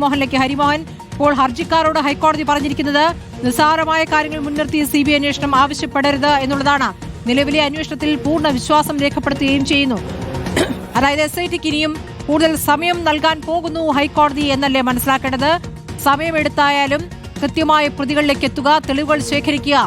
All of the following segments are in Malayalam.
മോഹനിലേക്ക്. ഹരിമോഹൻ, ഇപ്പോൾ ഹർജിക്കാരോട് ഹൈക്കോടതി പറഞ്ഞിരിക്കുന്നത് നിസ്സാരമായ കാര്യങ്ങൾ മുൻനിർത്തി CBI അന്വേഷണം ആവശ്യപ്പെടരുത് എന്നുള്ളതാണ്. നിലവിലെ അന്വേഷണത്തിൽ പൂർണ്ണ വിശ്വാസം രേഖപ്പെടുത്തുകയും ചെയ്യുന്നു. അതായത് SITക്ക് ഇനിയും കൂടുതൽ സമയം നൽകാൻ പോകുന്നു ഹൈക്കോടതി എന്നല്ലേ മനസ്സിലാക്കേണ്ടത്? സമയമെടുത്തായാലും കൃത്യമായ പ്രതികളിലേക്ക് എത്തുക, തെളിവുകൾ ശേഖരിക്കുക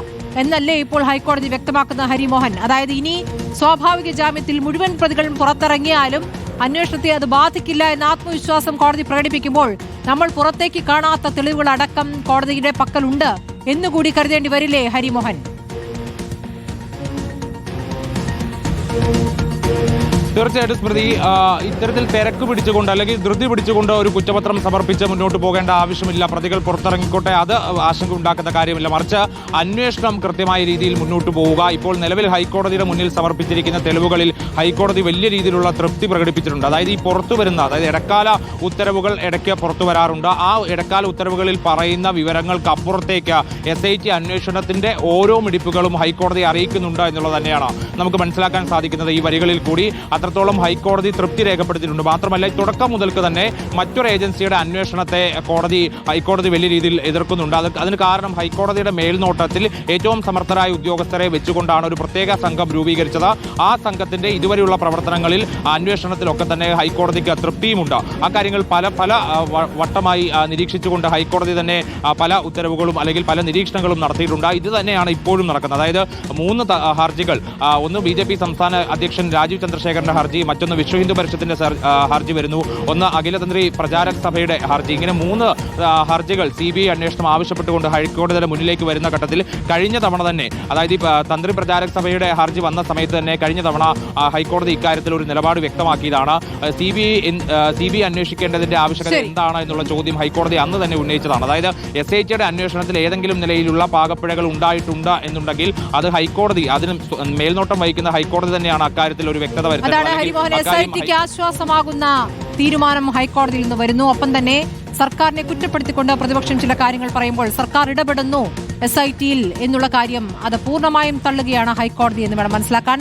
എന്നല്ലേ ഇപ്പോൾ ഹൈക്കോടതി വ്യക്തമാക്കുന്ന ഹരിമോഹൻ? അതായത് ഇനി സ്വാഭാവിക ജാമ്യത്തിൽ മുഴുവൻ പ്രതികളും പുറത്തിറങ്ങിയാലും അന്വേഷണത്തെ അത് ബാധിക്കില്ല എന്ന ആത്മവിശ്വാസം കോടതി പ്രകടിപ്പിക്കുമ്പോൾ നമ്മൾ പുറത്തേക്ക് കാണാത്ത തെളിവുകൾ അടക്കം കോടതിയുടെ പക്കലുണ്ട് എന്നുകൂടി കരുതേണ്ടി വരില്ലേ ഹരിമോഹൻ? തീർച്ചയായിട്ടും സ്മൃതി, ഇത്തരത്തിൽ തിരക്ക് പിടിച്ചുകൊണ്ട് അല്ലെങ്കിൽ ധൃതി പിടിച്ചുകൊണ്ട് ഒരു കുറ്റപത്രം സമർപ്പിച്ച് മുന്നോട്ട് പോകേണ്ട ആവശ്യമില്ല. പ്രതികൾ പുറത്തിറങ്ങിക്കോട്ടെ, അത് ആശങ്ക ഉണ്ടാക്കുന്ന കാര്യമില്ല. മറിച്ച് അന്വേഷണം കൃത്യമായ രീതിയിൽ മുന്നോട്ട് പോവുക. ഇപ്പോൾ നിലവിൽ ഹൈക്കോടതിയുടെ മുന്നിൽ സമർപ്പിച്ചിരിക്കുന്ന തെളിവുകളിൽ ഹൈക്കോടതി വലിയ രീതിയിലുള്ള തൃപ്തി പ്രകടിപ്പിച്ചിട്ടുണ്ട്. അതായത് ഈ പുറത്തു വരുന്ന, അതായത് ഇടക്കാല ഉത്തരവുകൾ ഇടയ്ക്ക് പുറത്തു വരാറുണ്ട്. ആ ഇടക്കാല ഉത്തരവുകളിൽ പറയുന്ന വിവരങ്ങൾക്ക് അപ്പുറത്തേക്ക് SIT അന്വേഷണത്തിന്റെ ഓരോ മിടിപ്പുകളും ഹൈക്കോടതി അറിയിക്കുന്നുണ്ട് എന്നുള്ളത് തന്നെയാണ് നമുക്ക് മനസ്സിലാക്കാൻ സാധിക്കുന്നത് ഈ വരികളിൽ കൂടി. അത്രത്തോളം ഹൈക്കോടതി തൃപ്തി രേഖപ്പെടുത്തിയിട്ടുണ്ട്. മാത്രമല്ല, തുടക്കം മുതൽക്ക് തന്നെ മറ്റൊരു ഏജൻസിയുടെ അന്വേഷണത്തെ ഹൈക്കോടതി വലിയ രീതിയിൽ എതിർക്കുന്നുണ്ട്. അതിന് കാരണം ഹൈക്കോടതിയുടെ മേൽനോട്ടത്തിൽ ഏറ്റവും സമർത്ഥരായ ഉദ്യോഗസ്ഥരെ വെച്ചുകൊണ്ടാണ് ഒരു പ്രത്യേക സംഘം രൂപീകരിച്ചത്. ആ സംഘത്തിന്റെ ഇതുവരെയുള്ള പ്രവർത്തനങ്ങളിൽ അന്വേഷണത്തിലൊക്കെ തന്നെ ഹൈക്കോടതിക്ക് തൃപ്തിയുമുണ്ട്. ആ കാര്യങ്ങൾ പല വട്ടമായി നിരീക്ഷിച്ചുകൊണ്ട് ഹൈക്കോടതി തന്നെ പല ഉത്തരവുകളും അല്ലെങ്കിൽ പല നിരീക്ഷണങ്ങളും നടത്തിയിട്ടുണ്ട്. ഇത് തന്നെയാണ് ഇപ്പോഴും നടക്കുന്നത്. അതായത് 3 ഹർജികൾ, ഒന്ന് BJP സംസ്ഥാന അധ്യക്ഷൻ രാജീവ് ചന്ദ്രശേഖരന്റെ ഹർജി, മറ്റൊന്ന് വിശ്വ ഹിന്ദു പരിഷത്തിന്റെ ഹർജി വരുന്നു, ഒന്ന് അഖിലതന്ത്രി പ്രചാരക സഭയുടെ ഹർജി. ഇങ്ങനെ 3 ഹർജികൾ CBI അന്വേഷണം ആവശ്യപ്പെട്ടുകൊണ്ട് ഹൈക്കോടതിയുടെ മുന്നിലേക്ക് വരുന്ന ഘട്ടത്തിൽ കഴിഞ്ഞ തവണ തന്നെ, അതായത് ഈ തന്ത്രി പ്രചാരക സഭയുടെ ഹർജി വന്ന സമയത്ത് തന്നെ കഴിഞ്ഞ തവണ ഹൈക്കോടതി ഇക്കാര്യത്തിൽ ഒരു നിലപാട് വ്യക്തമാക്കിയതാണ്. CBI അന്വേഷിക്കേണ്ടതിന്റെ ആവശ്യകത എന്താണ് എന്നുള്ള ചോദ്യം ഹൈക്കോടതി അന്ന് തന്നെ ഉന്നയിച്ചതാണ്. അതായത് SITയുടെ അന്വേഷണത്തിൽ ഏതെങ്കിലും നിലയിലുള്ള പാകപ്പിഴകൾ ഉണ്ടായിട്ടുണ്ട് എന്നുണ്ടെങ്കിൽ അത് ഹൈക്കോടതി, അതിന് മേൽനോട്ടം വഹിക്കുന്ന ഹൈക്കോടതി തന്നെയാണ് അക്കാര്യത്തിൽ ഒരു വ്യക്തത വരുത്തുന്നത്. SITക്ക് ആശ്വാസമാകുന്ന തീരുമാനം ഹൈക്കോടതിയിൽ നിന്ന് വരുന്നു. ഒപ്പം തന്നെ സർക്കാരിനെ കുറ്റപ്പെടുത്തിക്കൊണ്ട് പ്രതിപക്ഷം ചില കാര്യങ്ങൾ പറയുമ്പോൾ സർക്കാർ ഇടപെടുന്നു SITയിൽ എന്നുള്ള കാര്യം അത് പൂർണ്ണമായും തള്ളുകയാണ് ഹൈക്കോടതി എന്ന് വേണം മനസ്സിലാക്കാൻ.